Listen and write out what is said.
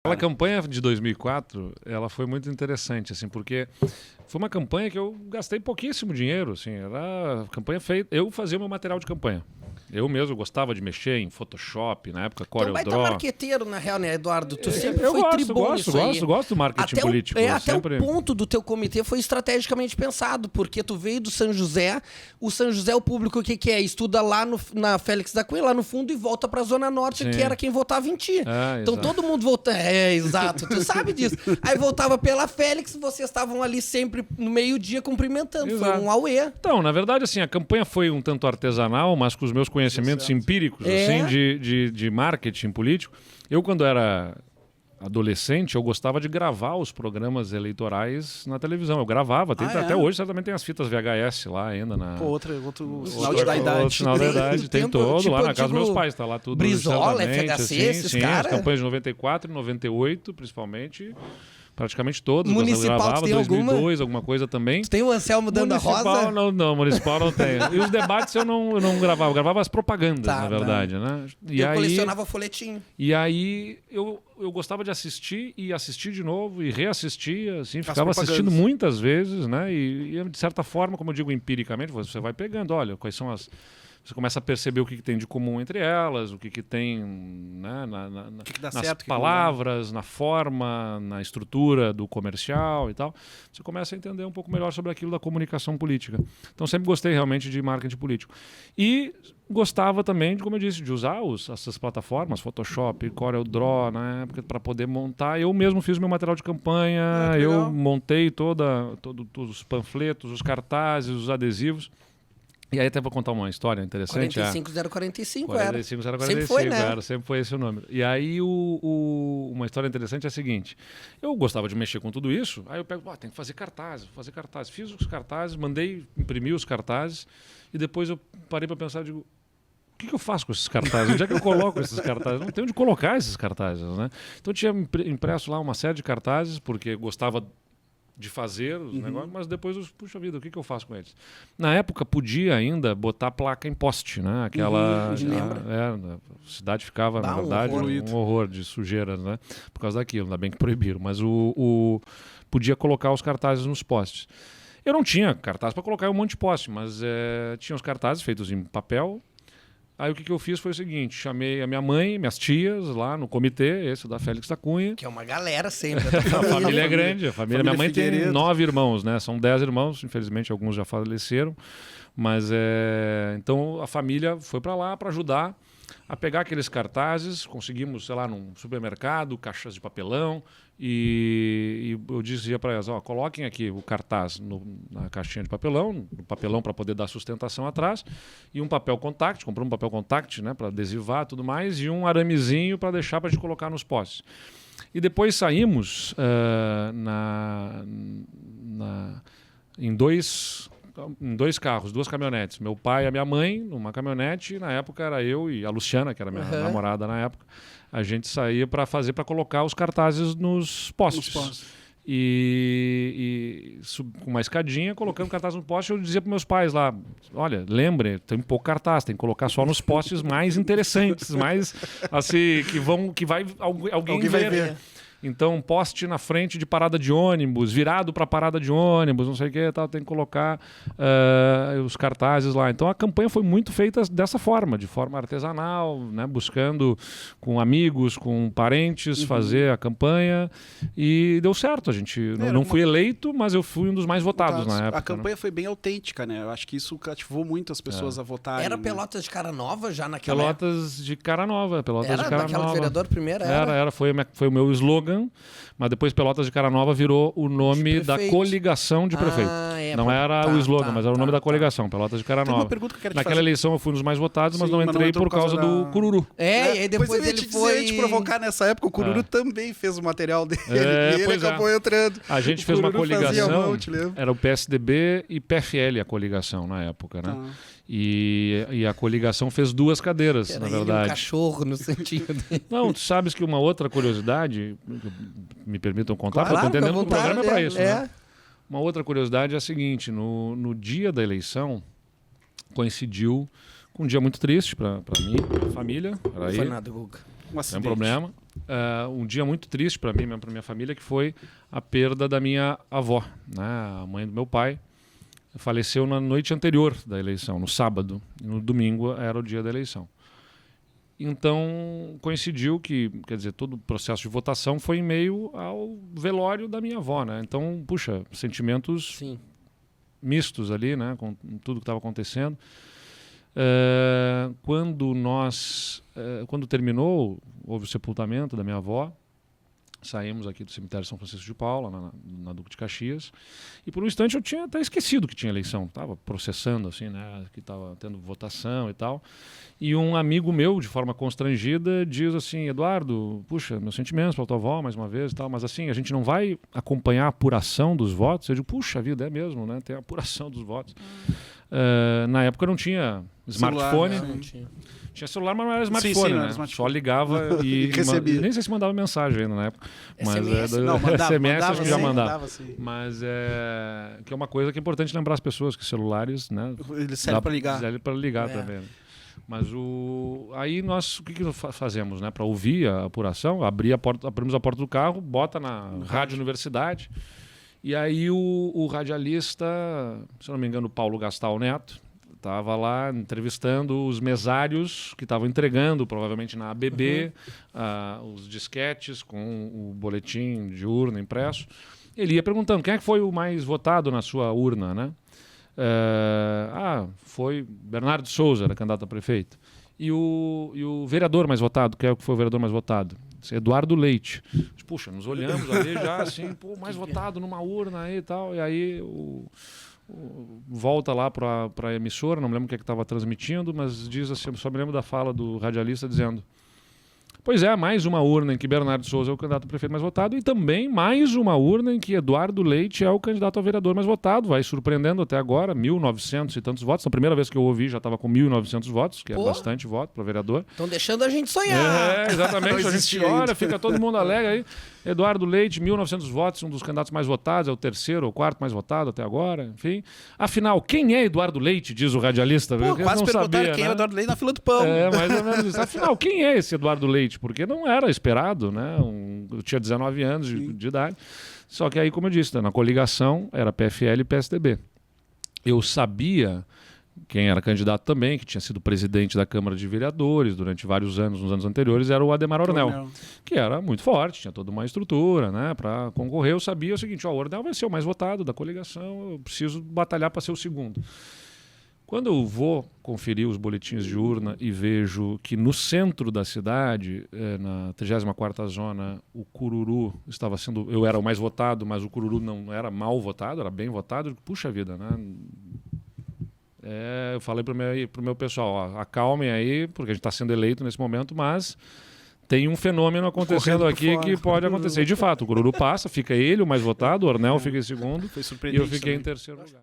Aquela campanha de 2004, ela foi muito interessante, assim, porque foi uma campanha que eu gastei pouquíssimo dinheiro, assim, era campanha feita, eu fazia o meu material de campanha. Eu mesmo gostava de mexer em Photoshop, na época Tu é um baita CorelDRAW. marqueteiro, na real, né, Eduardo? Tu sempre Eu foi tribom nisso aí. gosto do marketing Até político. Até sempre... o ponto do teu comitê foi estrategicamente pensado, porque tu veio do São José, o São José, o público, o que que é? Estuda lá na Félix da Cunha, lá no fundo, e volta pra Zona Norte, Sim. que era quem votava em ti. Então exato. todo mundo volta... É, exato, tu sabe disso. Aí voltava pela Félix, vocês estavam ali sempre no meio-dia cumprimentando. Exato. Foi um auê. Então, na verdade, assim, a campanha foi um tanto artesanal, mas com os meus conhecimentos empíricos, assim, de marketing político. Eu, quando era adolescente, eu gostava de gravar os programas eleitorais na televisão. Eu gravava, até hoje certamente tem as fitas VHS lá ainda na... Pô, outro sinal da idade. Outro sinal da idade, tem todo lá na casa dos meus pais, tá lá tudo. Brizola, certamente, FHC, assim, esses caras. as campanhas de 94 e 98, principalmente... Praticamente todas. Municipal, gravava, tu tem 2002, alguma coisa também. Tu tem o Anselmo dando a rosa? Não, municipal não tem. E os debates eu não gravava. Eu gravava as propagandas, na verdade, né? E eu aí, colecionava folhetinho. E aí eu gostava de assistir e assistir de novo e reassistir, assim, ficava assistindo muitas vezes, né? E de certa forma, como eu digo empiricamente, você vai pegando, olha, quais são as... Você começa a perceber o que tem de comum entre elas, o que tem, né, nas certo, palavras, na forma, na estrutura do comercial e tal. Você começa a entender um pouco melhor sobre aquilo da comunicação política. Então sempre gostei realmente de marketing político. E gostava também, como eu disse, de usar essas plataformas, Photoshop, CorelDRAW, na época, para poder montar. Eu mesmo fiz meu material de campanha, eu montei todos os panfletos, os cartazes, os adesivos. E aí até vou contar uma história interessante. 45045 era. 45045 sempre foi, né? era, sempre foi esse o número. E aí uma história interessante é a seguinte. Eu gostava de mexer com tudo isso, aí eu pego, tem que fazer cartazes, Fiz os cartazes, mandei imprimir os cartazes, e depois eu parei para pensar, digo, o que eu faço com esses cartazes? Onde é que eu coloco esses cartazes? Não tenho onde colocar esses cartazes, né? Então eu tinha impresso lá uma série de cartazes, porque gostava de fazer os negócios, mas depois, puxa vida, o que eu faço com eles? Na época, podia ainda botar placa em poste, né? Aquela... a cidade ficava, na verdade, um horror de sujeira, né? Por causa daquilo, ainda bem que proibiram. Mas podia colocar os cartazes nos postes. Eu não tinha cartaz para colocar em um monte de poste, mas tinha os cartazes feitos em papel. Aí o que eu fiz foi o seguinte, chamei a minha mãe, minhas tias lá no comitê, esse da Félix da Cunha. Que é uma galera sempre. A família é grande, minha mãe tem 9 irmãos, né? São 10 irmãos, infelizmente alguns já faleceram, mas então a família foi para lá para ajudar a pegar aqueles cartazes, conseguimos, sei lá, num supermercado, caixas de papelão, e eu dizia para elas, coloquem aqui o cartaz na caixinha de papelão, no papelão para poder dar sustentação atrás, e um papel contact, comprei um papel contact, né, para adesivar e tudo mais, e um aramezinho para deixar para a gente colocar nos postes. E depois saímos em dois carros, 2 caminhonetes. Meu pai e a minha mãe, numa caminhonete, e na época era eu e a Luciana, que era minha namorada na época. A gente saía para colocar os cartazes nos postes. E com uma escadinha, colocando cartaz no poste, eu dizia para meus pais lá, olha, lembre, tem pouco cartaz, tem que colocar só nos postes mais interessantes, mais assim, alguém vai ver. Então, poste na frente de parada de ônibus, virado para parada de ônibus, não sei o que, tem que colocar os cartazes lá. Então, a campanha foi muito feita dessa forma, de forma artesanal, né, buscando com amigos, com parentes, fazer a campanha. E deu certo. A gente não fui eleito, mas eu fui um dos mais votados na época. A campanha foi bem autêntica, né? Eu acho que isso cativou muito as pessoas a votarem. Era Pelotas de cara nova já naquela Pelotas de cara nova. Era naquela vereador primeiro? Era. Foi o meu slogan. Mas depois Pelotas de Cara Nova virou o nome da coligação de prefeito. Não era o slogan, mas era o nome da coligação, Pelotas de Cara Nova. Uma pergunta que eu quero te Naquela fazer. Eleição eu fui um dos mais votados, mas não entrei por causa do Cururu. E aí depois ele foi... Eu ia te provocar nessa época, o Cururu também fez o material dele, e ele acabou entrando. A gente fez uma coligação, era o PSDB e PFL a coligação na época, né? E a coligação fez 2 cadeiras, na verdade. Um cachorro no sentido. Não, tu sabes que uma outra curiosidade, me permitam contar, porque eu tô entendendo que o programa é para isso, né? Uma outra curiosidade é a seguinte, no dia da eleição, coincidiu com um dia muito triste para mim, para a família. Não foi nada, Guga. Sem problema. um dia muito triste para mim, para minha família, que foi a perda da minha avó, né? A mãe do meu pai faleceu na noite anterior da eleição, no sábado. E no domingo era o dia da eleição. Então, coincidiu que, quer dizer, todo o processo de votação foi em meio ao velório da minha avó, né? Então, puxa, sentimentos Sim. mistos ali, né? Com tudo que estava acontecendo. Quando terminou, houve o sepultamento da minha avó. Saímos aqui do cemitério São Francisco de Paula, na Duque de Caxias, e por um instante eu tinha até esquecido que tinha eleição, estava processando assim, né, que estava tendo votação e tal, e um amigo meu, de forma constrangida, diz assim: Eduardo, puxa, meus sentimentos para a tua avó mais uma vez e tal, mas assim, a gente não vai acompanhar a apuração dos votos? Eu digo, puxa vida, é mesmo, né, tem a apuração dos votos. Na época não tinha smartphone, celular, né? Tinha celular, mas não era smartphone, sim, né? smartphone. Só ligava e recebia. nem sei se mandava mensagem ainda na época. Mas SMS? Não, SMS acho que já sim, mandava. sim. Mas que é uma coisa que é importante lembrar as pessoas, que celulares, né? Ele serve para ligar. Serve para ligar também. Né? Mas aí nós, o que fazemos, né? Para ouvir a apuração, abrimos a porta do carro, bota na Rádio Universidade. E aí o radialista, se não me engano, Paulo Gastal Neto, estava lá entrevistando os mesários que estavam entregando, provavelmente na ABB, os disquetes com o boletim de urna impresso. Ele ia perguntando quem é que foi o mais votado na sua urna, né? Foi Bernardo Souza, era candidato a prefeito. E o vereador mais votado, quem é que foi o vereador mais votado? Eduardo Leite. Puxa, nos olhamos ali já assim, pô, mais votado numa urna aí e tal. E aí volta lá para a emissora, não me lembro o que estava transmitindo, mas diz assim, só me lembro da fala do radialista dizendo: pois é, mais uma urna em que Bernardo Souza é o candidato a prefeito mais votado e também mais uma urna em que Eduardo Leite é o candidato a vereador mais votado. Vai surpreendendo até agora, 1.900 e tantos votos. A primeira vez que eu ouvi já estava com 1.900 votos, que é bastante voto para vereador. Estão deixando a gente sonhar. Exatamente. A gente olha, fica todo mundo alegre aí. Eduardo Leite, 1.900 votos, um dos candidatos mais votados, é o terceiro ou quarto mais votado até agora, enfim. Afinal, quem é Eduardo Leite, diz o radialista? Pô, quase perguntaram quem é Eduardo Leite na fila do pão. Mais ou menos isso. Afinal, quem é esse Eduardo Leite? Porque não era esperado, né? Eu tinha 19 anos de idade. Só que aí, como eu disse, na coligação era PFL e PSDB. Eu sabia quem era candidato também, que tinha sido presidente da Câmara de Vereadores durante vários anos, nos anos anteriores, era o Adhemar Ornel, que era muito forte, tinha toda uma estrutura, né, para concorrer. Eu sabia o seguinte: o Ornel vai ser o mais votado da coligação, eu preciso batalhar para ser o segundo. Quando eu vou conferir os boletins de urna e vejo que no centro da cidade, na 34ª zona, o Cururu estava sendo... Eu era o mais votado, mas o Cururu não era mal votado, era bem votado. Puxa vida, né? Eu falei para o meu pessoal: ó, acalmem aí, porque a gente está sendo eleito nesse momento, mas tem um fenômeno acontecendo aqui que pode acontecer. E de fato, o Cururu passa, fica ele o mais votado, o Ornel fica em segundo e eu fiquei em terceiro lugar.